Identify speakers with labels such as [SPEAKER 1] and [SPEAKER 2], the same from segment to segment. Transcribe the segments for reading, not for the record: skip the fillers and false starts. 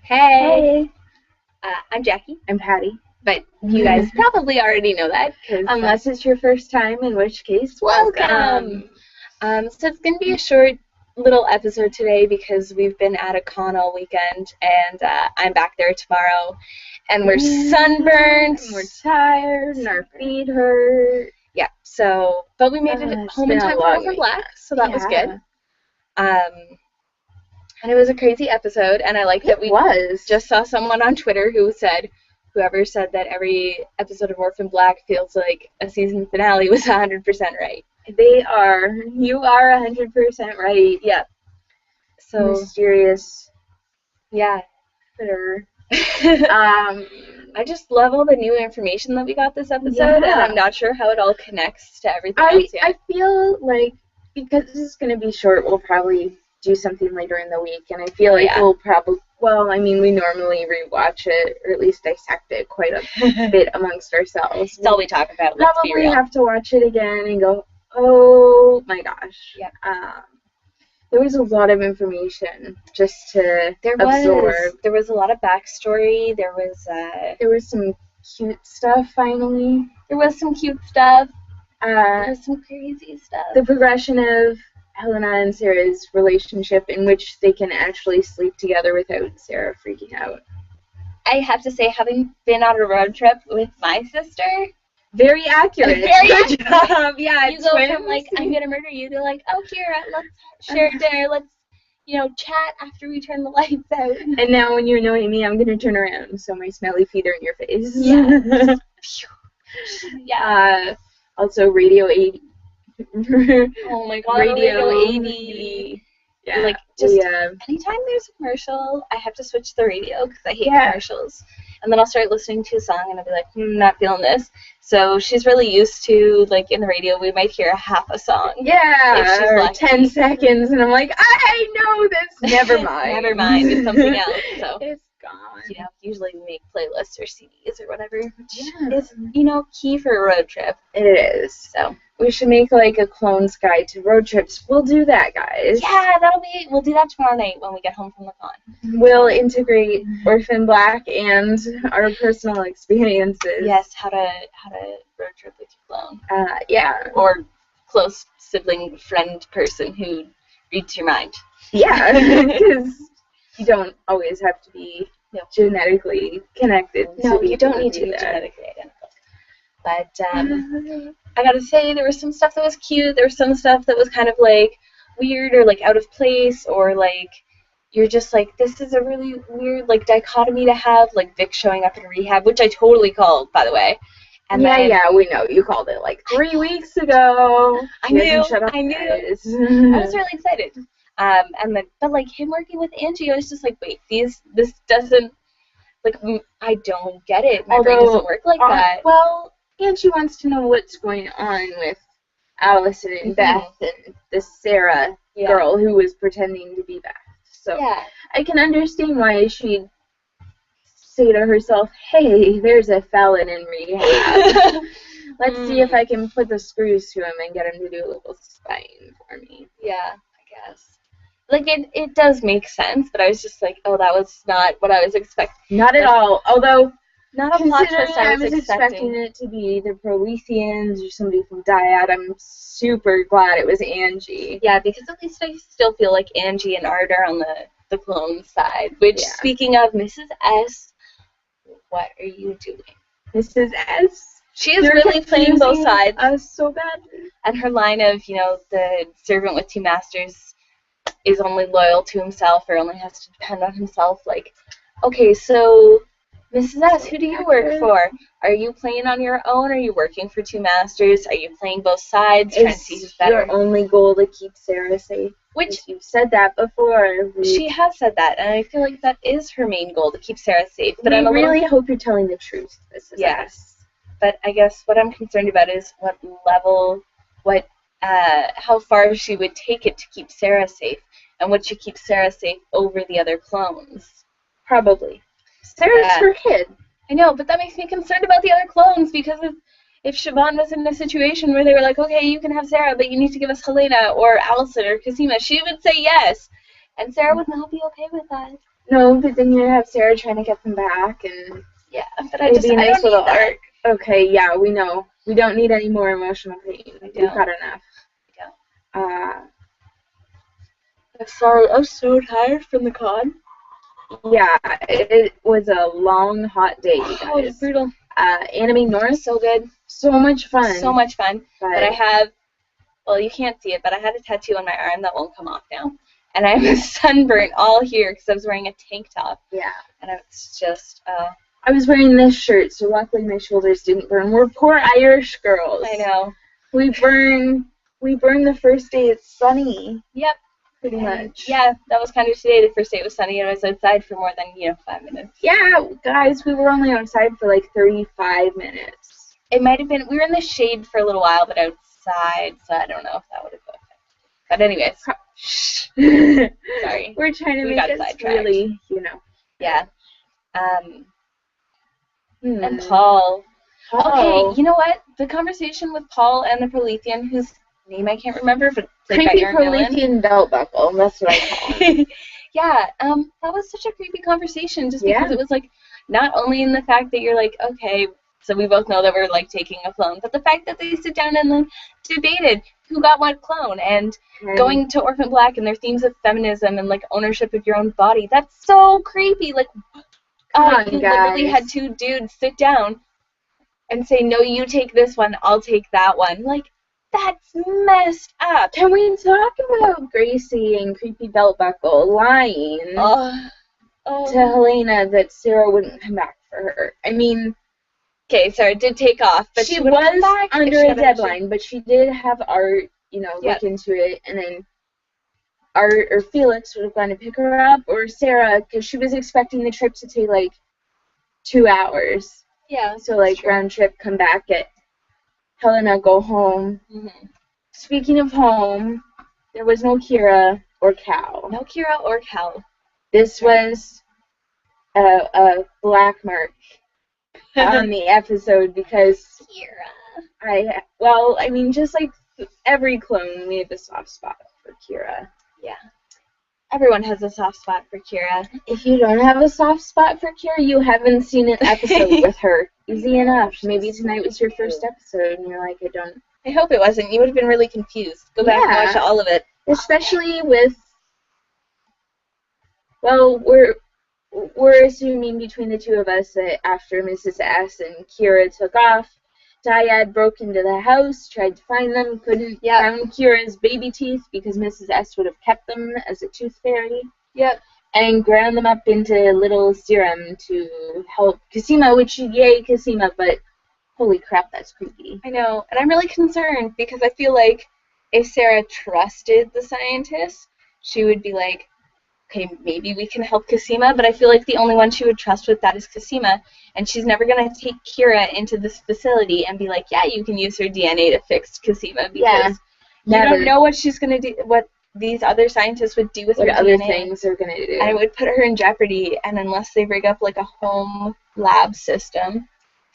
[SPEAKER 1] Hey,
[SPEAKER 2] Hey,
[SPEAKER 1] I'm Jackie,
[SPEAKER 2] I'm Patty.
[SPEAKER 1] but you guys probably already know that.
[SPEAKER 2] Unless it's your first time, in which case,
[SPEAKER 1] Welcome! So it's going to be a short little episode today because we've been at a con all weekend, and I'm back there tomorrow, and we're sunburned.
[SPEAKER 2] We're tired, and our feet hurt.
[SPEAKER 1] Yeah, but we made it home in time for Orphan Black, so that was good. And it was a crazy episode, and I like that we just saw someone on Twitter whoever said that every episode of Orphan Black feels like a season finale was 100% right.
[SPEAKER 2] You are 100% right.
[SPEAKER 1] Yeah. So
[SPEAKER 2] mysterious.
[SPEAKER 1] Yeah.
[SPEAKER 2] Bitter.
[SPEAKER 1] I just love all the new information that we got this episode, and I'm not sure how it all connects to everything else yet.
[SPEAKER 2] I feel like because this is going to be short, we'll probably do something later in the week, and I feel like we'll probably, we normally rewatch it, or at least dissect it quite a bit amongst ourselves.
[SPEAKER 1] That's all we talk about.
[SPEAKER 2] Probably have to watch it again and go, oh my gosh.
[SPEAKER 1] Yeah.
[SPEAKER 2] There was a lot of information just to absorb.
[SPEAKER 1] There was a lot of backstory. There
[SPEAKER 2] was some cute stuff, finally.
[SPEAKER 1] There was some cute stuff. There was some crazy stuff.
[SPEAKER 2] The progression of Helena and Sarah's relationship, in which they can actually sleep together without Sarah freaking out.
[SPEAKER 1] I have to say, having been on a road trip with my sister,
[SPEAKER 2] very accurate.
[SPEAKER 1] Very accurate.
[SPEAKER 2] Yeah,
[SPEAKER 1] you go from like, I'm gonna murder you, to like, oh, here, let's share dinner, let's, chat after we turn the lights out.
[SPEAKER 2] And now when you're annoying me, I'm gonna turn around so my smelly feet are in your face.
[SPEAKER 1] Yeah. Yeah.
[SPEAKER 2] Also, Radio 80.
[SPEAKER 1] Oh my god, Radio 80.
[SPEAKER 2] Yeah.
[SPEAKER 1] Like, just anytime there's a commercial, I have to switch the radio because I hate commercials. And then I'll start listening to a song and I'll be like, not feeling this. So she's really used to, like, in the radio, we might hear half a song.
[SPEAKER 2] Yeah, or 10 seconds, and I'm like, I know this. Never mind.
[SPEAKER 1] Never mind, it's something else. So
[SPEAKER 2] it's gone.
[SPEAKER 1] Usually we make playlists or CDs or whatever, which is, key for a road trip.
[SPEAKER 2] It is.
[SPEAKER 1] So
[SPEAKER 2] we should make, like, a clone's guide to road trips. We'll do that, guys.
[SPEAKER 1] Yeah, we'll do that tomorrow night when we get home from the con.
[SPEAKER 2] We'll integrate Orphan Black and our personal experiences.
[SPEAKER 1] Yes, how to road trip with your clone.
[SPEAKER 2] Yeah.
[SPEAKER 1] Or close sibling friend person who reads your mind.
[SPEAKER 2] Yeah, because you don't always have to be genetically connected.
[SPEAKER 1] No, you don't need to be genetically identical. But I gotta say, there was some stuff that was cute. There was some stuff that was kind of like weird or like out of place, or like you're just like, this is a really weird like dichotomy to have, like Vic showing up in rehab, which I totally called, by the
[SPEAKER 2] And
[SPEAKER 1] way.
[SPEAKER 2] we know you called it like 3 weeks ago.
[SPEAKER 1] I knew.
[SPEAKER 2] I
[SPEAKER 1] was really excited. But like him working with Angie, I was just like, wait, this doesn't, like, I don't get it. My brain doesn't work like that.
[SPEAKER 2] Well, Angie wants to know what's going on with Allison and Beth and this Sarah girl who was pretending to be Beth. So I can understand why she'd say to herself, hey, there's a felon in rehab. Let's see if I can put the screws to him and get him to do a little spying for me.
[SPEAKER 1] Yeah, I guess. Like, it does make sense, but I was just like, oh, that was not what I was expecting.
[SPEAKER 2] Not at all. Although,
[SPEAKER 1] not a plot twist I was
[SPEAKER 2] expecting it to be the Proletheans or somebody from Dyad. I'm super glad it was Angie.
[SPEAKER 1] Yeah, because at least I still feel like Angie and Art are on the clone side. Which, speaking of Mrs. S, what are you doing?
[SPEAKER 2] Mrs. S?
[SPEAKER 1] She is really playing both sides.
[SPEAKER 2] So badly.
[SPEAKER 1] And her line of, the servant with two masters is only loyal to himself or only has to depend on himself. Like, okay, so Mrs. S, who do you work for? Are you playing on your own? Are you working for two masters? Are you playing both sides? Trying to see who's better?
[SPEAKER 2] Your only goal to keep Sarah safe? Which you've said that before.
[SPEAKER 1] She has said that, and I feel like that is her main goal, to keep Sarah safe. But
[SPEAKER 2] I really hope you're telling the truth, Mrs. S.
[SPEAKER 1] But I guess what I'm concerned about is how far she would take it to keep Sarah safe, and would she keep Sarah safe over the other clones?
[SPEAKER 2] Probably. Sarah's her kid.
[SPEAKER 1] I know, but that makes me concerned about the other clones, because if Siobhan was in a situation where they were like, okay, you can have Sarah, but you need to give us Helena or Allison or Cosima, she would say yes, and Sarah would not be okay with that.
[SPEAKER 2] No, but then you have Sarah trying to get them back, and
[SPEAKER 1] yeah, but
[SPEAKER 2] I don't need that. Okay, yeah, we know. We don't need any more emotional pain. We've got enough.
[SPEAKER 1] Yeah. I'm sorry, I'm so tired from the con.
[SPEAKER 2] Yeah, it was a long, hot day, you guys.
[SPEAKER 1] Oh, it was brutal.
[SPEAKER 2] Anime North,
[SPEAKER 1] so good.
[SPEAKER 2] So much fun.
[SPEAKER 1] So much fun. But I have, well, you can't see it, but I had a tattoo on my arm that won't come off now. And I'm sunburnt all here because I was wearing a tank top.
[SPEAKER 2] Yeah.
[SPEAKER 1] And it's just,
[SPEAKER 2] I was wearing this shirt, so luckily my shoulders didn't burn. We're poor Irish girls.
[SPEAKER 1] I know.
[SPEAKER 2] We burn the first day it's sunny.
[SPEAKER 1] Yep.
[SPEAKER 2] Pretty much.
[SPEAKER 1] Yeah, that was kind of today. The first day it was sunny, and I was outside for more than 5 minutes.
[SPEAKER 2] Yeah, guys, we were only outside for like 35 minutes.
[SPEAKER 1] It might have been. We were in the shade for a little while, but outside, so I don't know if that would have been. But anyways, sorry.
[SPEAKER 2] We're trying to make it really,
[SPEAKER 1] Yeah. And Paul. Okay, you know what? The conversation with Paul and the Prolethean, whose name I can't remember, but
[SPEAKER 2] creepy Prolethean belt buckle. That's what I call it.
[SPEAKER 1] Yeah, that was such a creepy conversation, just because it was like not only in the fact that you're like, okay, so we both know that we're like taking a clone, but the fact that they sit down and like debated who got what clone and going to Orphan Black and their themes of feminism and like ownership of your own body. That's so creepy. Like, you literally had two dudes sit down and say, no, you take this one, I'll take that one. Like, that's messed up.
[SPEAKER 2] Can we talk about Gracie and Creepy Belt Buckle lying to Helena that Sarah wouldn't come back for her? I mean,
[SPEAKER 1] okay, Sarah did take off, but
[SPEAKER 2] she was under a deadline, but she did have Art, look into it, and then Art or Felix would have gone to pick her up, or Sarah, because she was expecting the trip to take like 2 hours.
[SPEAKER 1] Yeah.
[SPEAKER 2] So like round trip, come back, get Helena, go home.
[SPEAKER 1] Mm-hmm.
[SPEAKER 2] Speaking of home, there was no Kira or Cal.
[SPEAKER 1] No Kira or Cal.
[SPEAKER 2] This was a black mark on the episode because
[SPEAKER 1] Kira.
[SPEAKER 2] Just like every clone, we have a soft spot for Kira.
[SPEAKER 1] Yeah. Everyone has a soft spot for Kira.
[SPEAKER 2] If you don't have a soft spot for Kira, you haven't seen an episode with her. Easy enough. Maybe tonight was your first episode, and you're like,
[SPEAKER 1] I hope it wasn't. You would have been really confused. Go back and watch all of it.
[SPEAKER 2] Especially with, we're assuming between the two of us that after Mrs. S and Kira took off, Dyad broke into the house, tried to find them, couldn't found Kira's baby teeth because Mrs. S would have kept them as a tooth fairy.
[SPEAKER 1] Yep.
[SPEAKER 2] And ground them up into little serum to help Cosima, which, yay, Cosima, but holy crap, that's creepy.
[SPEAKER 1] I know, and I'm really concerned because I feel like if Sarah trusted the scientists, she would be like, okay, maybe we can help Cosima, but I feel like the only one she would trust with that is Cosima, and she's never going to take Kira into this facility and be like, yeah, you can use her DNA to fix Cosima, because you don't know what she's going to do, what these other scientists would do with her DNA.
[SPEAKER 2] What other things they're going to do.
[SPEAKER 1] And it would put her in jeopardy, and unless they rig up like a home lab system.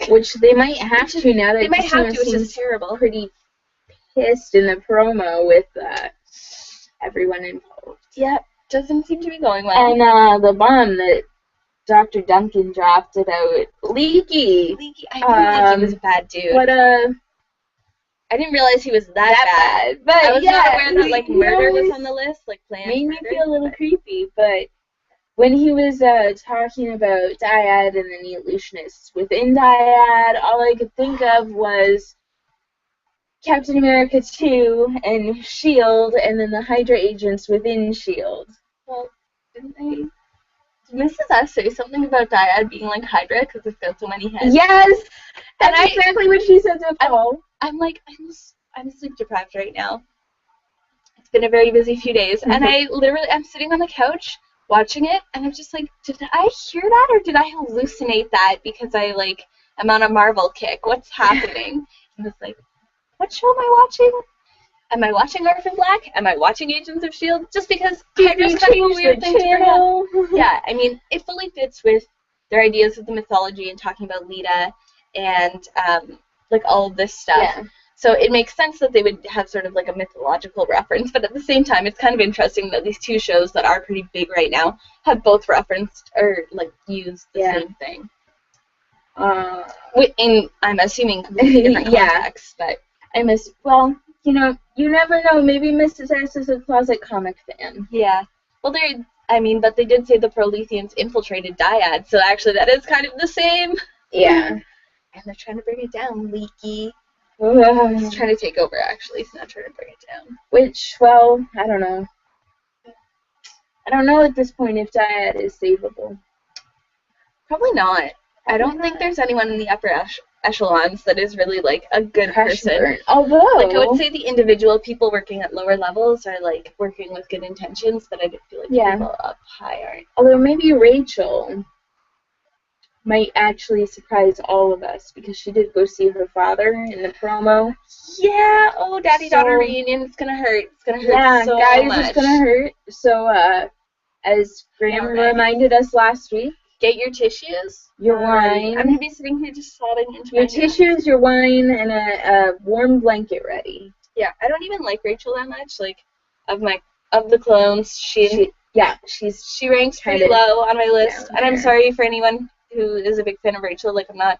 [SPEAKER 2] Which they might have to now that
[SPEAKER 1] they might have to, which is terrible.
[SPEAKER 2] Pretty pissed in the promo with everyone involved.
[SPEAKER 1] Yep. Doesn't seem to be going well.
[SPEAKER 2] And the bomb that Dr. Duncan dropped about Leaky.
[SPEAKER 1] I didn't think he was a bad dude. I didn't realize he was that bad.
[SPEAKER 2] But
[SPEAKER 1] I was not aware that like murder was on the list, like planned
[SPEAKER 2] made me feel a little creepy. But when he was talking about Dyad and the Neolutionists within Dyad, all I could think of was Captain America 2 and S.H.I.E.L.D. and then the Hydra agents within S.H.I.E.L.D.
[SPEAKER 1] Well, didn't they? Did Mrs. S say something about Dyad being like Hydra because it's got so many heads?
[SPEAKER 2] Yes! That's exactly what she said to Paul.
[SPEAKER 1] I'm like, I'm sleep deprived right now. It's been a very busy few days. And I'm sitting on the couch watching it, and I'm just like, did I hear that or did I hallucinate that because I like am on a Marvel kick? What's happening? And it's like, what show am I watching? Am I watching Orphan Black? Am I watching Agents of S.H.I.E.L.D.? Just because Hydra's kind of a weird thing to bring up. Yeah, I mean, it fully fits with their ideas of the mythology and talking about Lita and like all of this stuff.
[SPEAKER 2] Yeah.
[SPEAKER 1] So it makes sense that they would have sort of like a mythological reference, but at the same time, it's kind of interesting that these two shows that are pretty big right now have both referenced or like used the same thing. In, I'm assuming, completely different contexts, but
[SPEAKER 2] well, you know, you never know. Maybe Mrs. S is a closet comic fan.
[SPEAKER 1] Yeah. Well, but they did say the Proletheans infiltrated Dyad, so actually that is kind of the same.
[SPEAKER 2] Yeah.
[SPEAKER 1] And they're trying to bring it down, Leaky. He's trying to take over, actually. He's not trying to bring it down.
[SPEAKER 2] Which, well, I don't know. I don't know at this point if Dyad is savable.
[SPEAKER 1] Probably not. I don't think there's anyone in the upper echelons that is really, like, a good person.
[SPEAKER 2] Although,
[SPEAKER 1] like, I would say the individual people working at lower levels are, like, working with good intentions, but I don't feel like people up high aren't.
[SPEAKER 2] Although maybe Rachel might actually surprise all of us, because she did go see her father in the promo.
[SPEAKER 1] Yeah, daddy-daughter reunion, it's gonna hurt. It's gonna hurt so
[SPEAKER 2] guys,
[SPEAKER 1] much.
[SPEAKER 2] It's gonna hurt. So, as Graham reminded us last week,
[SPEAKER 1] get your tissues,
[SPEAKER 2] your wine.
[SPEAKER 1] I'm gonna be sitting here just sobbing into my
[SPEAKER 2] tissues, your wine, and a warm blanket ready.
[SPEAKER 1] Yeah, I don't even like Rachel that much. Like, of the clones, she ranks pretty low on my list. And I'm sorry for anyone who is a big fan of Rachel. Like, I'm not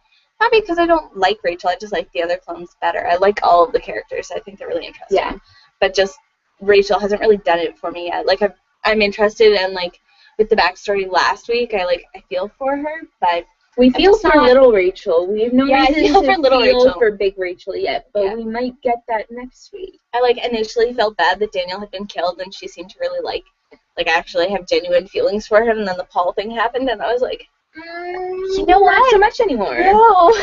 [SPEAKER 1] because I don't like Rachel. I just like the other clones better. I like all of the characters. I think they're really interesting.
[SPEAKER 2] Yeah.
[SPEAKER 1] But just Rachel hasn't really done it for me yet. Like, I'm interested, and like with the backstory last week, I feel for her, but
[SPEAKER 2] we feel for little Rachel. We have no reason to feel for big Rachel yet, but we might get that next week.
[SPEAKER 1] I initially felt bad that Daniel had been killed, and she seemed to really actually have genuine feelings for him, and then the Paul thing happened, and I was like, you know what?
[SPEAKER 2] Not so much anymore.
[SPEAKER 1] No.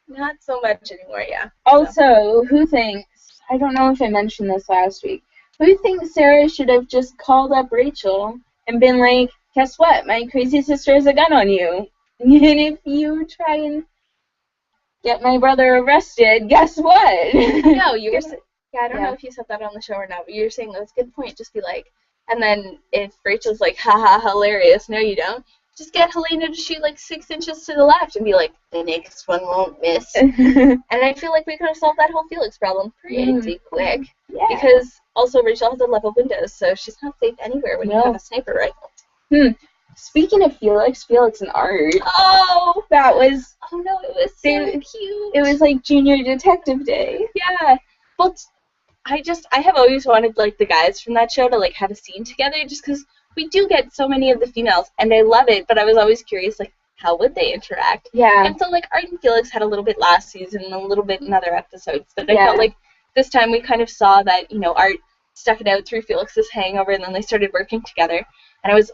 [SPEAKER 1] Not so much anymore, yeah.
[SPEAKER 2] Also, who thinks, I don't know if I mentioned this last week, who thinks Sarah should have just called up Rachel and been like, guess what? My crazy sister has a gun on you. And if you try and get my brother arrested, guess what?
[SPEAKER 1] No, you were I don't know if you said that on the show or not, but you were saying that's a good point. Just be like, and then if Rachel's like, haha, hilarious, no you don't, just get Helena to shoot 6 inches to the left and be like, the next one won't miss. And I feel like we could have solved that whole Felix problem pretty quick.
[SPEAKER 2] Yeah.
[SPEAKER 1] Because also Rachel has a level windows, so she's not safe anywhere when you have a sniper rifle.
[SPEAKER 2] Speaking of Felix and Art.
[SPEAKER 1] Oh!
[SPEAKER 2] That was...
[SPEAKER 1] Oh no, it was so cute.
[SPEAKER 2] It was like Junior Detective Day.
[SPEAKER 1] Yeah. Well, I have always wanted, the guys from that show to, have a scene together, just because we do get so many of the females, and I love it, but I was always curious, how would they interact?
[SPEAKER 2] Yeah.
[SPEAKER 1] And so, Art and Felix had a little bit last season and a little bit in other episodes, but I felt like this time we kind of saw that, Art stuck it out through Felix's hangover, and then they started working together, and I was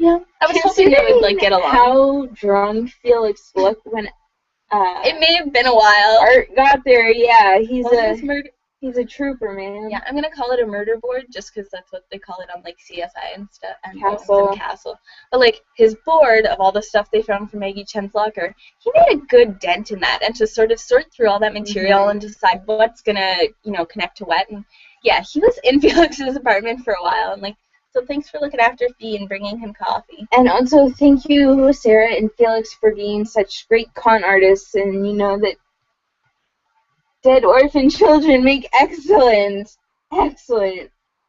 [SPEAKER 1] hoping they would, get along.
[SPEAKER 2] How drunk Felix looked when,
[SPEAKER 1] it may have been a while.
[SPEAKER 2] Art got there, yeah, He's a trooper, man.
[SPEAKER 1] Yeah, I'm gonna call it a murder board just because that's what they call it on CSI and stuff and Castle. But his board of all the stuff they found from Maggie Chen's locker, he made a good dent in that, and to sort of sort through all that material and decide what's gonna connect to what. And yeah, he was in Felix's apartment for a while, and so thanks for looking after Fee and bringing him coffee.
[SPEAKER 2] And also thank you, Sarah and Felix, for being such great con artists, and that dead orphan children make excellent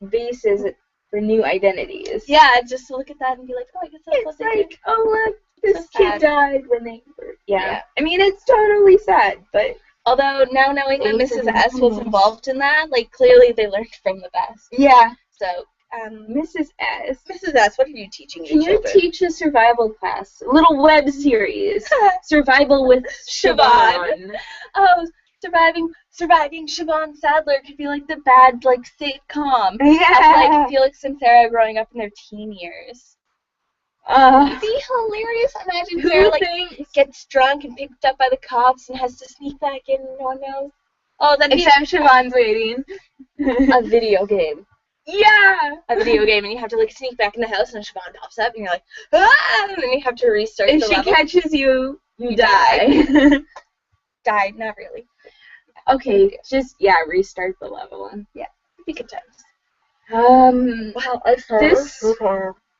[SPEAKER 2] bases for new identities.
[SPEAKER 1] Yeah, just to look at that and be like, oh, I guess that's what they do.
[SPEAKER 2] Oh, look, this kid died when they were... Yeah. I mean, it's totally sad, but...
[SPEAKER 1] Although, now knowing that Mrs. S was involved in that, clearly they learned from the best.
[SPEAKER 2] Yeah.
[SPEAKER 1] So,
[SPEAKER 2] Mrs. S.
[SPEAKER 1] Mrs. S, what are you teaching your children?
[SPEAKER 2] Can you teach a survival class? A little web series. Survival with Siobhan.
[SPEAKER 1] Oh, surviving Siobhan Sadler could be the bad sitcom.
[SPEAKER 2] Yeah.
[SPEAKER 1] Of Felix and Sarah growing up in their teen years. It'd be hilarious. Imagine Sarah gets drunk and picked up by the cops and has to sneak back in and no one knows. Oh, that'd be
[SPEAKER 2] Siobhan's waiting.
[SPEAKER 1] A video game.
[SPEAKER 2] Yeah!
[SPEAKER 1] A video game, and you have to sneak back in the house and Siobhan pops up and you're like, ah! And then you have to restart the level.
[SPEAKER 2] If she catches you, you die.
[SPEAKER 1] Die, not really.
[SPEAKER 2] Okay, just, restart the level.
[SPEAKER 1] Yeah, it'd be good times.
[SPEAKER 2] Wow, this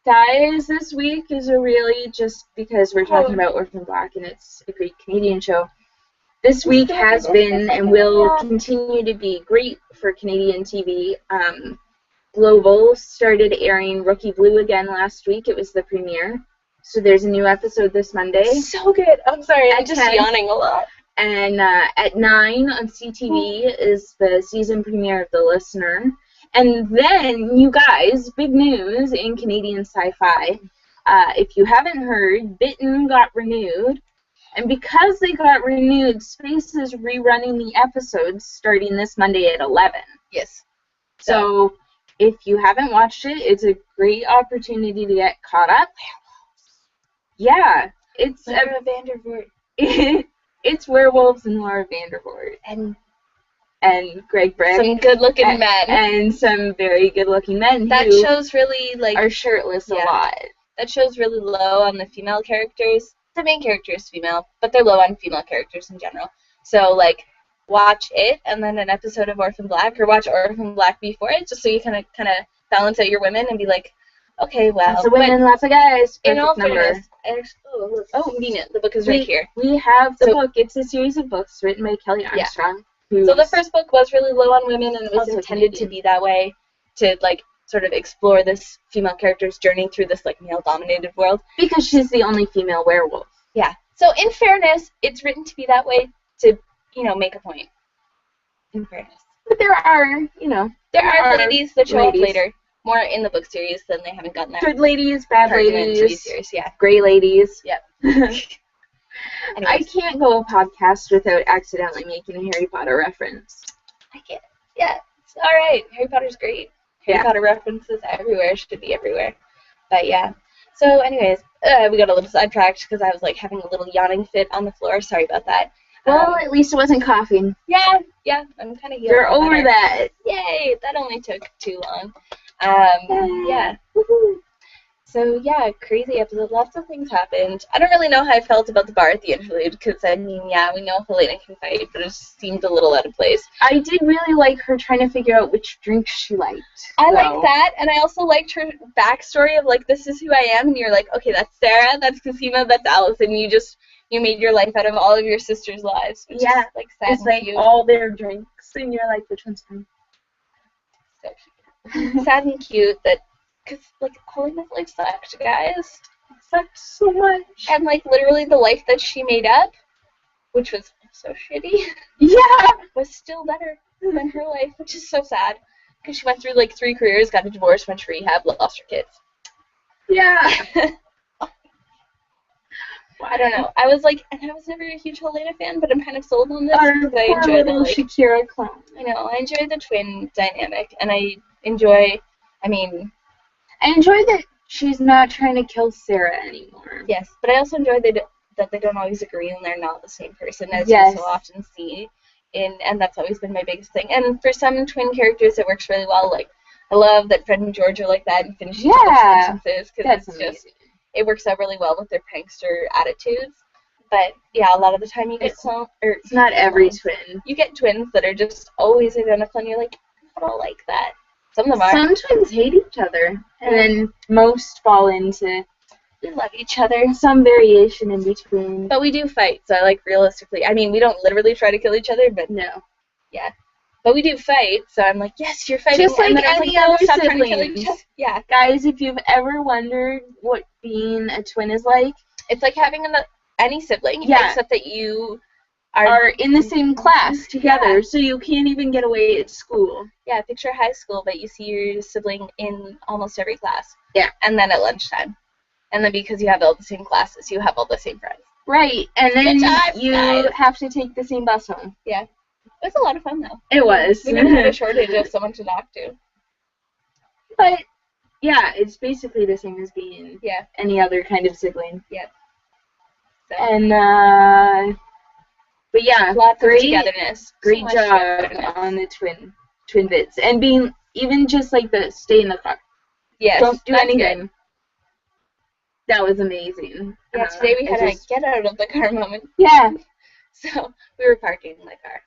[SPEAKER 2] Guys this week is a really, just because we're talking about Orphan Black and it's a great Canadian show, this week has been and will continue to be great for Canadian TV. Global started airing Rookie Blue again last week. It was the premiere. So there's a new episode this Monday.
[SPEAKER 1] So good. I'm sorry, I'm just
[SPEAKER 2] 10.
[SPEAKER 1] yawning a lot.
[SPEAKER 2] And at 9 on CTV is the season premiere of The Listener. And then, you guys, big news in Canadian sci-fi. If you haven't heard, Bitten got renewed. And because they got renewed, Space is rerunning the episodes starting this Monday at 11.
[SPEAKER 1] Yes.
[SPEAKER 2] So, if you haven't watched it, it's a great opportunity to get caught up. Yeah. It's
[SPEAKER 1] Laura Vandervoort.
[SPEAKER 2] It's werewolves and Laura Vandervoort. And Greg Brick.
[SPEAKER 1] Some good-looking men.
[SPEAKER 2] And some very good-looking men
[SPEAKER 1] that
[SPEAKER 2] who
[SPEAKER 1] shows really, like,
[SPEAKER 2] are shirtless a lot.
[SPEAKER 1] That shows really low on the female characters. The main character is female, but they're low on female characters in general. So, like, watch it and then an episode of Orphan Black, or watch Orphan Black before it, just so you kind of balance out your women and be like, okay, well.
[SPEAKER 2] Lots of women, lots of guys.
[SPEAKER 1] In all fairness, convenient. The book is right here.
[SPEAKER 2] We have the book. It's a series of books written by Kelly Armstrong.
[SPEAKER 1] So the first book was really low on women, and it was intended to be that way, to, like, sort of explore this female character's journey through this, like, male-dominated world.
[SPEAKER 2] Because she's the only female werewolf.
[SPEAKER 1] Yeah. So in fairness, it's written to be that way to, make a point. In fairness.
[SPEAKER 2] But there are,
[SPEAKER 1] there are ladies that show up later, more in the book series than they haven't gotten that.
[SPEAKER 2] Good ladies, bad ladies,
[SPEAKER 1] TV series,
[SPEAKER 2] gray ladies.
[SPEAKER 1] Yep.
[SPEAKER 2] I can't go a podcast without accidentally making a Harry Potter reference.
[SPEAKER 1] I can't. Yeah, it's all right. Harry Potter's great. Harry Potter references everywhere, should be everywhere. But yeah. So anyways, we got a little sidetracked because I was like having a little yawning fit on the floor. Sorry about that.
[SPEAKER 2] Well, at least it wasn't coughing.
[SPEAKER 1] Yeah, I'm kind of healed.
[SPEAKER 2] You're over that.
[SPEAKER 1] Yay, that only took too long. Yeah. Woohoo. So, yeah, crazy episode. Lots of things happened. I don't really know how I felt about the bar at the interlude, because, I mean, yeah, we know Helena can fight, but it just seemed a little out of place.
[SPEAKER 2] I did really like her trying to figure out which drink she liked.
[SPEAKER 1] I liked that, and I also liked her backstory of, like, this is who I am, and you're like, okay, that's Sarah, that's Cosima, that's Allison. You made your life out of all of your sisters' lives. Which is, like, sad
[SPEAKER 2] it's like
[SPEAKER 1] cute.
[SPEAKER 2] all their drinks, and you're like, which one's mine?
[SPEAKER 1] So cute. Sad and cute that... Because, like, Helena's life sucked, guys. It sucked so much. And, like, literally the life that she made up, which was so shitty, was still better than her life, which is so sad. Because she went through, like, 3 careers, got a divorce, went to rehab, lost her kids.
[SPEAKER 2] Yeah.
[SPEAKER 1] I don't know. I was, like, and I was never a huge Helena fan, but I'm kind of sold on this because I enjoy the, like...
[SPEAKER 2] Shakira clown.
[SPEAKER 1] I know. I enjoy the twin dynamic, and I enjoy, I enjoy
[SPEAKER 2] that she's not trying to kill Sarah anymore.
[SPEAKER 1] Yes, but I also enjoy that they don't always agree and they're not the same person, as you so often see. And that's always been my biggest thing. And for some twin characters, it works really well. Like, I love that Fred and George are like that and finish each other's sentences, because it's just, it works out really well with their prankster attitudes. But, yeah, a lot of the time you get
[SPEAKER 2] it's not every twin.
[SPEAKER 1] You get twins that are just always identical, and you're like, I don't like that. Some of them are.
[SPEAKER 2] Some twins hate each other, and then most fall into...
[SPEAKER 1] We love each other.
[SPEAKER 2] Some variation in between.
[SPEAKER 1] But we do fight, so, like, realistically, I mean, we don't literally try to kill each other, but...
[SPEAKER 2] No.
[SPEAKER 1] Yeah. But we do fight, so I'm like, yes, you're fighting.
[SPEAKER 2] Just like any other siblings.
[SPEAKER 1] Yeah.
[SPEAKER 2] Guys, if you've ever wondered what being a twin is like...
[SPEAKER 1] It's like having any sibling, except that you...
[SPEAKER 2] are in the same class together, so you can't even get away at school.
[SPEAKER 1] Yeah, picture high school, but you see your sibling in almost every class.
[SPEAKER 2] Yeah.
[SPEAKER 1] And then at lunchtime. And then because you have all the same classes, you have all the same friends.
[SPEAKER 2] Right, and then you have to take the same bus home.
[SPEAKER 1] Yeah. It was a lot of fun, though.
[SPEAKER 2] It was.
[SPEAKER 1] We never had a shortage of someone to talk to.
[SPEAKER 2] But, yeah, it's basically the same as being any other kind of sibling.
[SPEAKER 1] Yeah. So.
[SPEAKER 2] And, but yeah,
[SPEAKER 1] lots of togetherness.
[SPEAKER 2] Great job on the twin bits. And being, even just like the stay in the car.
[SPEAKER 1] Yes.
[SPEAKER 2] Don't do anything. Good. That was amazing.
[SPEAKER 1] Yeah, today we had a get out of the car moment.
[SPEAKER 2] Yeah.
[SPEAKER 1] So we were parking in the car.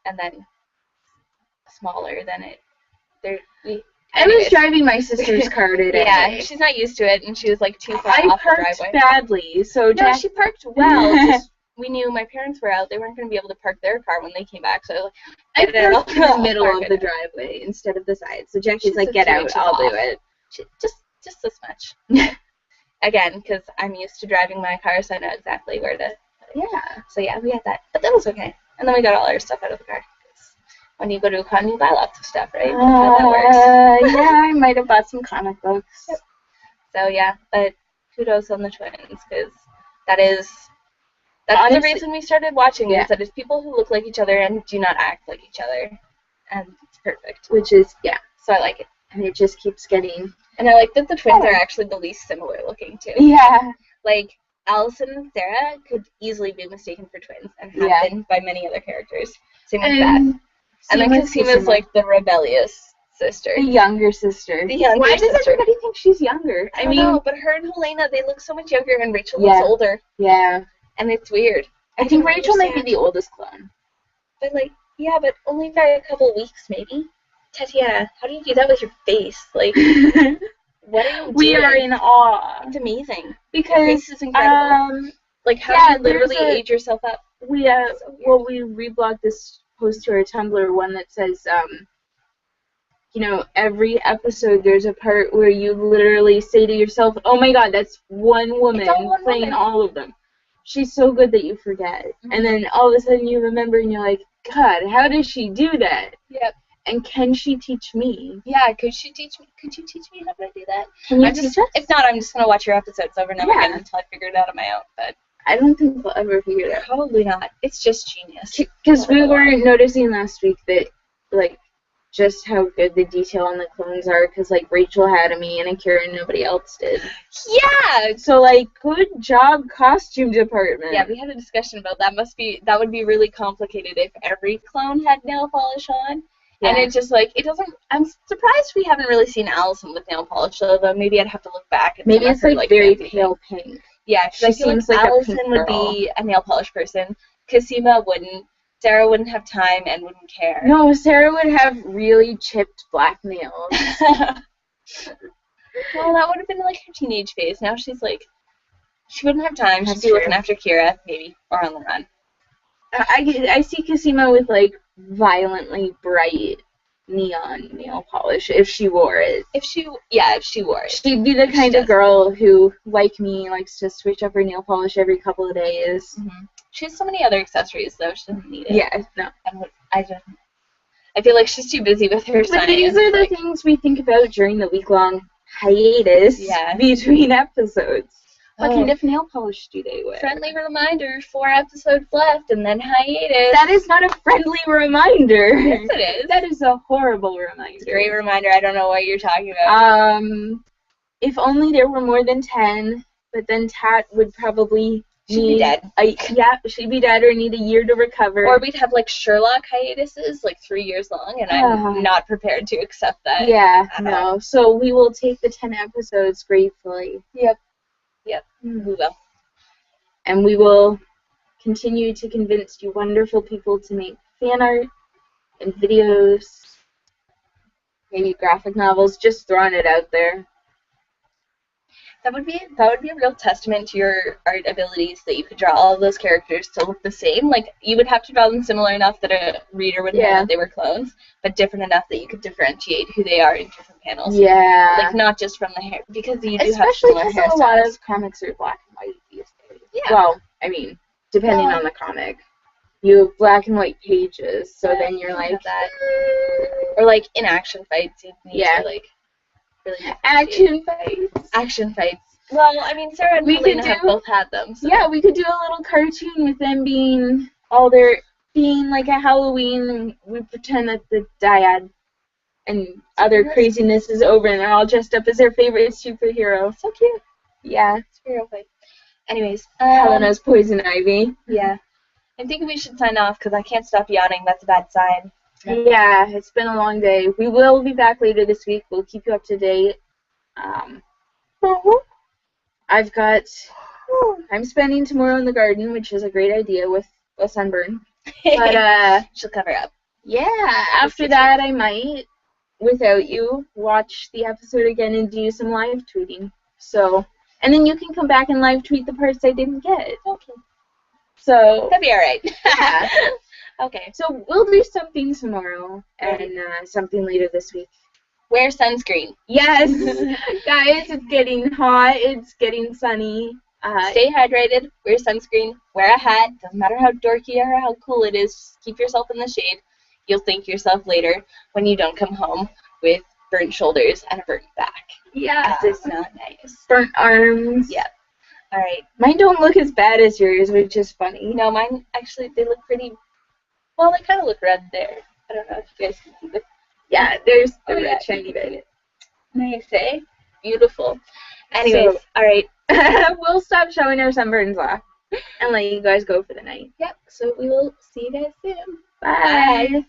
[SPEAKER 1] And then smaller than it.
[SPEAKER 2] I was driving my sister's car today.
[SPEAKER 1] Yeah, she's not used to it, and she was like too far off the driveway.
[SPEAKER 2] I parked badly, so
[SPEAKER 1] no, she parked well. Just we knew my parents were out. They weren't going to be able to park their car when they came back. So
[SPEAKER 2] I parked in the middle of the driveway instead of the side. So Jackie's like, get out, I'll do it.
[SPEAKER 1] Just this much. Again, because I'm used to driving my car, so I know exactly where to.
[SPEAKER 2] Yeah.
[SPEAKER 1] So yeah, we had that. But that was okay. And then we got all our stuff out of the car. When you go to a con, you buy lots of stuff, right? How that works.
[SPEAKER 2] Yeah, I might have bought some comic books.
[SPEAKER 1] Yep. So yeah, but kudos on the twins, because that's honestly, the reason we started watching is that it's people who look like each other and do not act like each other, and it's perfect.
[SPEAKER 2] Which is,
[SPEAKER 1] so I like it.
[SPEAKER 2] And it just keeps getting...
[SPEAKER 1] And I like that the twins are actually the least similar looking, too.
[SPEAKER 2] Yeah.
[SPEAKER 1] Like, Allison and Sarah could easily be mistaken for twins, and have been by many other characters. Same with Beth. And then Casima's like the rebellious sister.
[SPEAKER 2] The younger sister. Why does everybody think she's younger?
[SPEAKER 1] I mean, know, but her and Helena, they look so much younger, and Rachel looks older.
[SPEAKER 2] Yeah.
[SPEAKER 1] And it's weird.
[SPEAKER 2] I think Rachel might be the oldest clone.
[SPEAKER 1] But but only by a couple weeks, maybe. Tatiana, how do you do that with your face? Like, what are you doing?
[SPEAKER 2] We are in awe.
[SPEAKER 1] It's amazing.
[SPEAKER 2] Because
[SPEAKER 1] your face is incredible. How do you literally age yourself up?
[SPEAKER 2] We reblogged this post to our Tumblr, one that says, every episode there's a part where you literally say to yourself, oh my god, that's one woman playing all of them. She's so good that you forget. Mm-hmm. And then all of a sudden you remember and you're like, God, how does she do that?
[SPEAKER 1] Yep.
[SPEAKER 2] And can she teach me?
[SPEAKER 1] Yeah, could you teach me how to do that?
[SPEAKER 2] Can you teach us?
[SPEAKER 1] If not, I'm just going to watch your episodes over and over again until I figure it out on my own. But
[SPEAKER 2] I don't think we'll ever figure it out.
[SPEAKER 1] Probably not. It's just genius.
[SPEAKER 2] Because we were noticing last week that, just how good the detail on the clones are. Because, Rachel had a me and Akira and nobody else did.
[SPEAKER 1] Yeah!
[SPEAKER 2] So, good job, costume department.
[SPEAKER 1] Yeah, we had a discussion about that. That would be really complicated if every clone had nail polish on. Yeah. And it's just, it doesn't... I'm surprised we haven't really seen Allison with nail polish, though maybe I'd have to look back.
[SPEAKER 2] Maybe it's, very pale pink.
[SPEAKER 1] Yeah, because I feel like Allison would be a nail polish person. Casima wouldn't. Sarah wouldn't have time and wouldn't care.
[SPEAKER 2] No, Sarah would have really chipped black nails.
[SPEAKER 1] Well, that would have been, her teenage phase. Now she's, she wouldn't have time. She'd be looking after Kira, maybe, or on the run.
[SPEAKER 2] I see Casima with, violently bright neon nail polish if she wore it.
[SPEAKER 1] If she wore it.
[SPEAKER 2] She'd be the kind of girl who, like me, likes to switch up her nail polish every couple of days.
[SPEAKER 1] Mm-hmm. She has so many other accessories, though. She doesn't need it.
[SPEAKER 2] Yeah, no.
[SPEAKER 1] I feel like she's too busy with her science.
[SPEAKER 2] But these are the things we think about during the week-long hiatus between episodes. What kind of nail polish do they wear?
[SPEAKER 1] Friendly reminder, 4 episodes left, and then hiatus.
[SPEAKER 2] That is not a friendly reminder.
[SPEAKER 1] Yes, it is.
[SPEAKER 2] That is a horrible reminder. It's
[SPEAKER 1] a great reminder. I don't know what you're talking about.
[SPEAKER 2] If only there were more than 10, but then Tat would probably...
[SPEAKER 1] She'd be dead.
[SPEAKER 2] She'd be dead or need a year to recover.
[SPEAKER 1] Or we'd have, Sherlock hiatuses, 3 years long, and I'm not prepared to accept that.
[SPEAKER 2] Yeah, no. So we will take the 10 episodes gratefully.
[SPEAKER 1] Yep, we will.
[SPEAKER 2] And we will continue to convince you wonderful people to make fan art and videos, maybe graphic novels, just throwing it out there.
[SPEAKER 1] That would be a real testament to your art abilities that you could draw all of those characters to look the same. You would have to draw them similar enough that a reader would know that they were clones, but different enough that you could differentiate who they are in different panels.
[SPEAKER 2] Yeah.
[SPEAKER 1] Not just from the hair, because you do
[SPEAKER 2] especially
[SPEAKER 1] have similar hairstyles.
[SPEAKER 2] Especially because a lot of comics are black and white these days.
[SPEAKER 1] Yeah.
[SPEAKER 2] Well, I mean, depending on the comic. You have black and white pages, so then you're
[SPEAKER 1] that. Or in action fights, you need to really Action fights. Well, I mean, Sarah and Helena have both had them. So.
[SPEAKER 2] Yeah, we could do a little cartoon with them being a Halloween, and we pretend that the dyad and other craziness is over, and they're all dressed up as their favorite superhero.
[SPEAKER 1] So cute.
[SPEAKER 2] Yeah.
[SPEAKER 1] Superhero fight. Anyways.
[SPEAKER 2] Helena's Poison Ivy.
[SPEAKER 1] Yeah. I'm thinking we should sign off, because I can't stop yawning. That's a bad sign.
[SPEAKER 2] Yeah, it's been a long day. We will be back later this week. We'll keep you up to date. I'm spending tomorrow in the garden, which is a great idea with a sunburn. But
[SPEAKER 1] she'll cover up.
[SPEAKER 2] Yeah, after that I might, without you, watch the episode again and do some live tweeting. So, and then you can come back and live tweet the parts I didn't get.
[SPEAKER 1] Okay.
[SPEAKER 2] So
[SPEAKER 1] that'd be all right.
[SPEAKER 2] Yeah.
[SPEAKER 1] Okay.
[SPEAKER 2] So we'll do something tomorrow and something later this week.
[SPEAKER 1] Wear sunscreen.
[SPEAKER 2] Yes, guys, it's getting hot. It's getting sunny.
[SPEAKER 1] Stay hydrated. Wear sunscreen. Wear a hat. Doesn't matter how dorky or how cool it is. Just keep yourself in the shade. You'll thank yourself later when you don't come home with burnt shoulders and a burnt back.
[SPEAKER 2] Yeah.
[SPEAKER 1] It's not nice.
[SPEAKER 2] Burnt arms.
[SPEAKER 1] Yeah. All right.
[SPEAKER 2] Mine don't look as bad as yours, which is funny.
[SPEAKER 1] No, mine actually, they look pretty, well, they kind of look red there. I don't know if you guys can see this.
[SPEAKER 2] Yeah, there's the red shiny bit.
[SPEAKER 1] Nice, eh? Beautiful. Anyways,
[SPEAKER 2] So,
[SPEAKER 1] all right.
[SPEAKER 2] We'll stop showing our sunburns off and let you guys go for the night.
[SPEAKER 1] Yep. So we will see you guys soon.
[SPEAKER 2] Bye.
[SPEAKER 1] Bye.